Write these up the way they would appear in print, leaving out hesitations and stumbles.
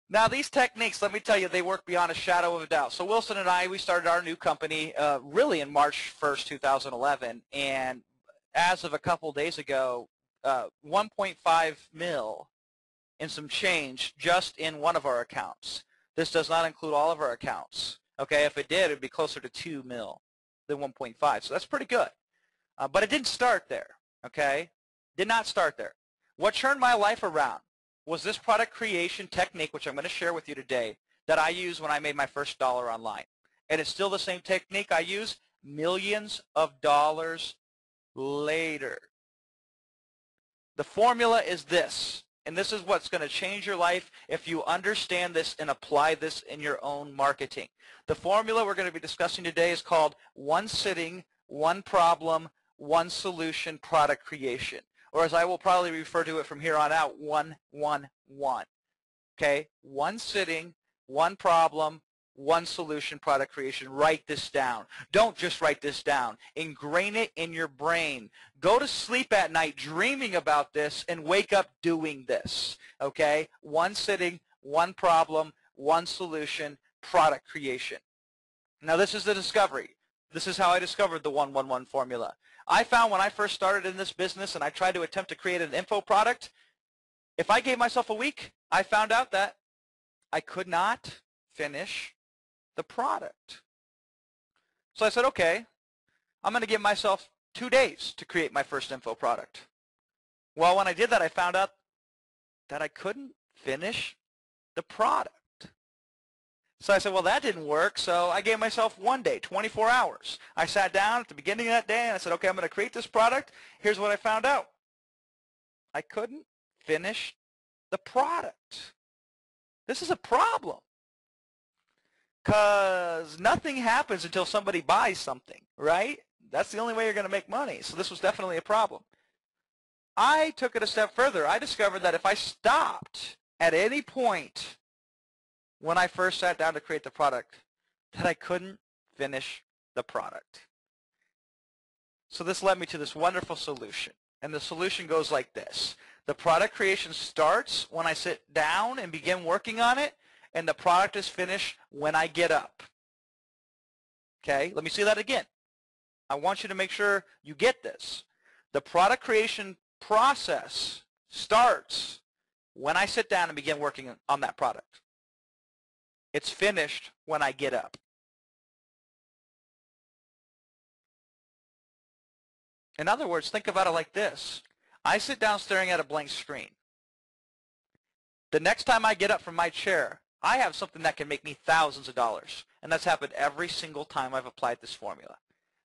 Now, these techniques, let me tell you, they work beyond a shadow of a doubt. So Wilson and I, we started our new company really in March 1st, 2011. And as of a couple days ago, 1.5 mil in some change just in one of our accounts. This does not include all of our accounts. Okay, if it did, it would be closer to 2 mil than 1.5. So that's pretty good. But it didn't start there. Okay, did not start there. What turned my life around was this product creation technique, which I'm going to share with you today, that I used when I made my first dollar online. And it's still the same technique I use millions of dollars later. The formula is this, and this is what's going to change your life if you understand this and apply this in your own marketing. The formula we're going to be discussing today is called one sitting, one problem, one solution product creation. Or as I will probably refer to it from here on out, 1-1-1. Okay? One sitting, one problem, one solution product creation. Write this down. Don't just write this down. Ingrain it in your brain. Go to sleep at night dreaming about this and wake up doing this. Okay? One sitting, one problem, one solution product creation. Now this is the discovery. This is how I discovered the 1-1-1 formula. I found when I first started in this business and I tried to attempt to create an info product, if I gave myself a week, I found out that I could not finish the product. So I said, okay, I'm going to give myself 2 days to create my first info product. Well, when I did that, I found out that I couldn't finish the product. So I said, well, that didn't work, so I gave myself 1 day, 24 hours. I sat down at the beginning of that day and I said, okay, I'm going to create this product. Here's what I found out. I couldn't finish the product. This is a problem because nothing happens until somebody buys something, right? That's the only way you're going to make money. So this was definitely a problem. I took it a step further. I discovered that if I stopped at any point when I first sat down to create the product, that I couldn't finish the product. So this led me to this wonderful solution. And the solution goes like this. The product creation starts when I sit down and begin working on it, and the product is finished when I get up. Okay, let me say that again. I want you to make sure you get this. The product creation process starts when I sit down and begin working on that product. It's finished when I get up. In other words, think about it like this. I sit down staring at a blank screen. The next time I get up from my chair, I have something that can make me thousands of dollars. And that's happened every single time I've applied this formula.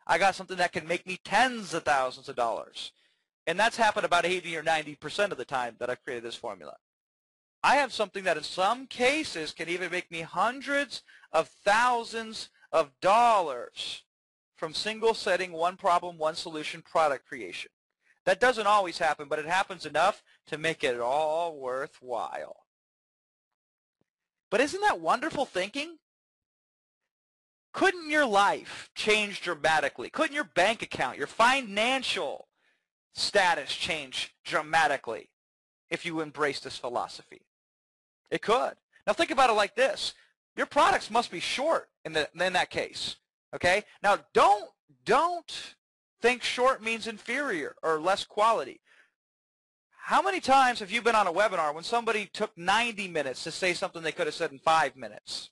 I got something that can make me tens of thousands of dollars. And that's happened about 80 or 90% of the time that I've created this formula. I have something that in some cases can even make me hundreds of thousands of dollars from single setting, one problem, one solution product creation. That doesn't always happen, but it happens enough to make it all worthwhile. But isn't that wonderful thinking? Couldn't your life change dramatically? Couldn't your bank account, your financial status change dramatically if you embrace this philosophy? It could. Now think about it like this. Your products must be short in that case. Okay? Now don't think short means inferior or less quality. How many times have you been on a webinar when somebody took 90 minutes to say something they could have said in 5 minutes?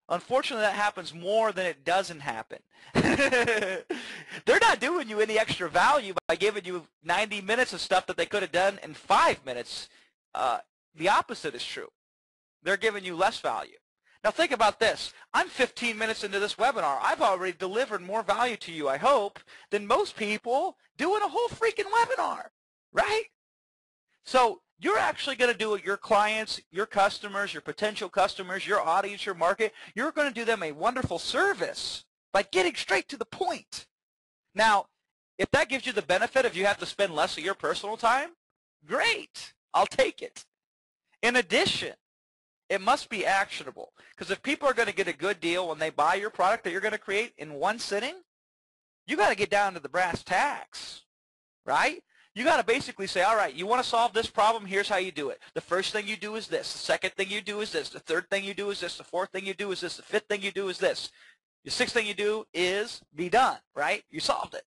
Unfortunately, that happens more than it doesn't happen. They're not doing you any extra value by giving you 90 minutes of stuff that they could have done in 5 minutes. The opposite is true. They're giving you less value. Now think about this. I'm 15 minutes into this webinar. I've already delivered more value to you, I hope, than most people doing a whole freaking webinar, right? So you're actually going to do it, your clients, your customers, your potential customers, your audience, your market, you're going to do them a wonderful service by getting straight to the point. Now, if that gives you the benefit of you have to spend less of your personal time, great. I'll take it. In addition, it must be actionable. Because if people are going to get a good deal when they buy your product that you're going to create in one sitting, you got to get down to the brass tacks, right? You got to basically say, all right, you want to solve this problem, here's how you do it. The first thing you do is this. The second thing you do is this. The third thing you do is this. The fourth thing you do is this. The fifth thing you do is this. The sixth thing you do is be done, right? You solved it.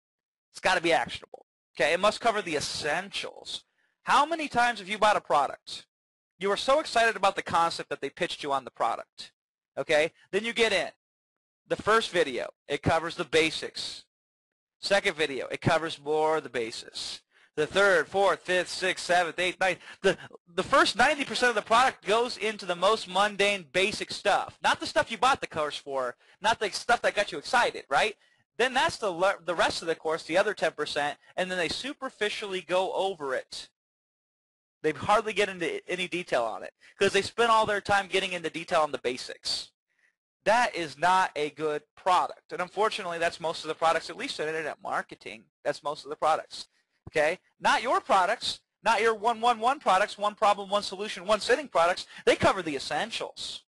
It's got to be actionable. Okay, it must cover the essentials. How many times have you bought a product? You were so excited about the concept that they pitched you on the product. Okay, then you get in. The first video, it covers the basics. Second video, it covers more of the basics. The third, fourth, fifth, sixth, seventh, eighth, ninth. The first 90% of the product goes into the most mundane, basic stuff. Not the stuff you bought the course for, not the stuff that got you excited, right? Then that's the rest of the course, the other 10%, and then they superficially go over it. They hardly get into any detail on it because they spend all their time getting into detail on the basics. That is not a good product. And unfortunately, that's most of the products, at least in internet marketing. That's most of the products. Okay? Not your products, not your 1-1-1 products, one problem, one solution, one sitting products. They cover the essentials.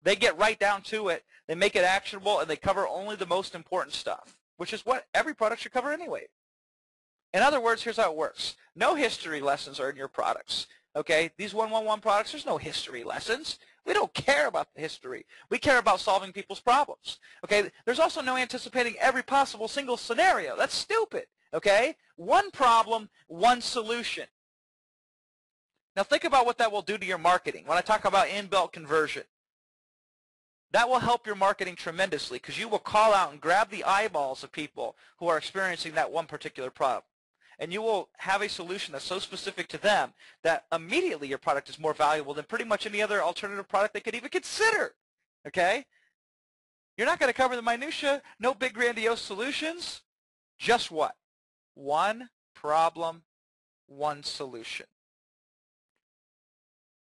They get right down to it. They make it actionable, and they cover only the most important stuff, which is what every product should cover anyway. In other words, here's how it works. No history lessons are in your products. Okay? These 1-1-1 products, there's no history lessons. We don't care about the history. We care about solving people's problems. Okay? There's also no anticipating every possible single scenario. That's stupid. Okay? One problem, one solution. Now think about what that will do to your marketing. When I talk about inbuilt conversion, that will help your marketing tremendously because you will call out and grab the eyeballs of people who are experiencing that one particular problem. And you will have a solution that's so specific to them that immediately your product is more valuable than pretty much any other alternative product they could even consider. Okay? You're not going to cover the minutia, no big grandiose solutions. Just what? One problem, one solution.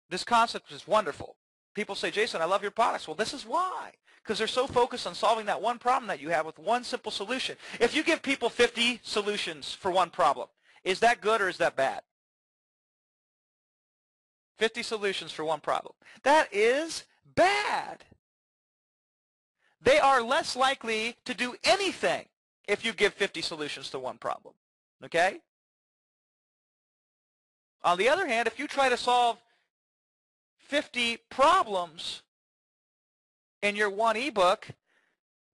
This concept is wonderful. People say, Jason, I love your products. Well, this is why. Because they're so focused on solving that one problem that you have with one simple solution. If you give people 50 solutions for one problem, is that good or is that bad? 50 solutions for one problem. That is bad. They are less likely to do anything if you give 50 solutions to one problem. Okay? On the other hand, if you try to solve 50 problems in your one ebook,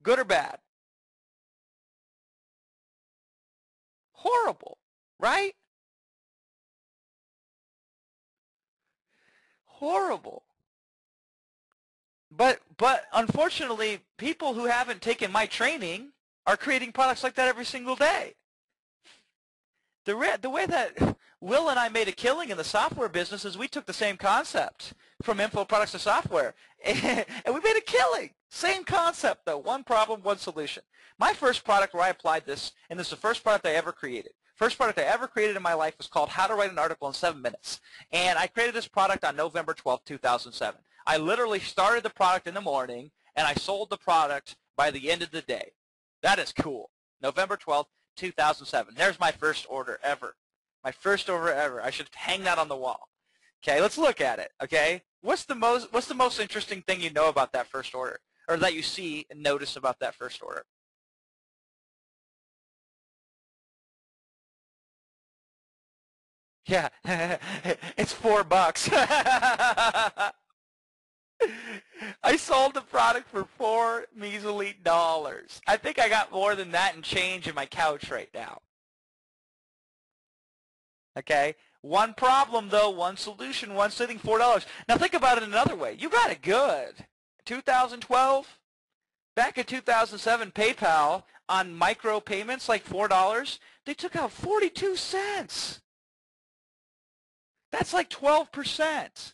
good or bad? Horrible, right? Horrible. But unfortunately, people who haven't taken my training are creating products like that every single day. The way that Will and I made a killing in the software business is we took the same concept from info products to software, and we made a killing. Same concept, though. One problem, one solution. My first product where I applied this, and this is the first product I ever created. First product I ever created in my life was called How to Write an Article in 7 Minutes. And I created this product on November 12, 2007. I literally started the product in the morning, and I sold the product by the end of the day. That is cool. November 12th, 2007. There's my first order ever. My first order ever. I should hang that on the wall. Okay, let's look at it. Okay, what's the most interesting thing you know about that first order, or that you see and notice about that first order? Yeah, it's $4. I sold the product for $4 measly. I think I got more than that in change in my couch right now. Okay? One problem, though, one solution, one sitting, $4. Now think about it another way. You got it good. 2012, back in 2007, PayPal on micro payments like $4, they took out 42 cents. That's like 12%.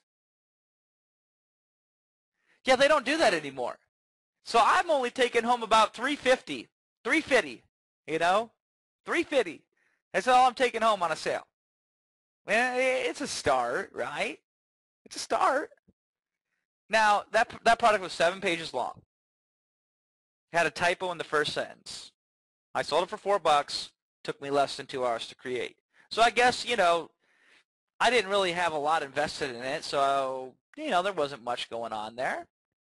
Yeah, they don't do that anymore. So I'm only taking home about $3.50, you know, $3.50. That's all I'm taking home on a sale. Well, it's a start, right? It's a start. Now, that product was 7 pages long. Had a typo in the first sentence. I sold it for $4. Took me less than 2 hours to create. So I guess, you know, I didn't really have a lot invested in it, so, you know, there wasn't much going on there.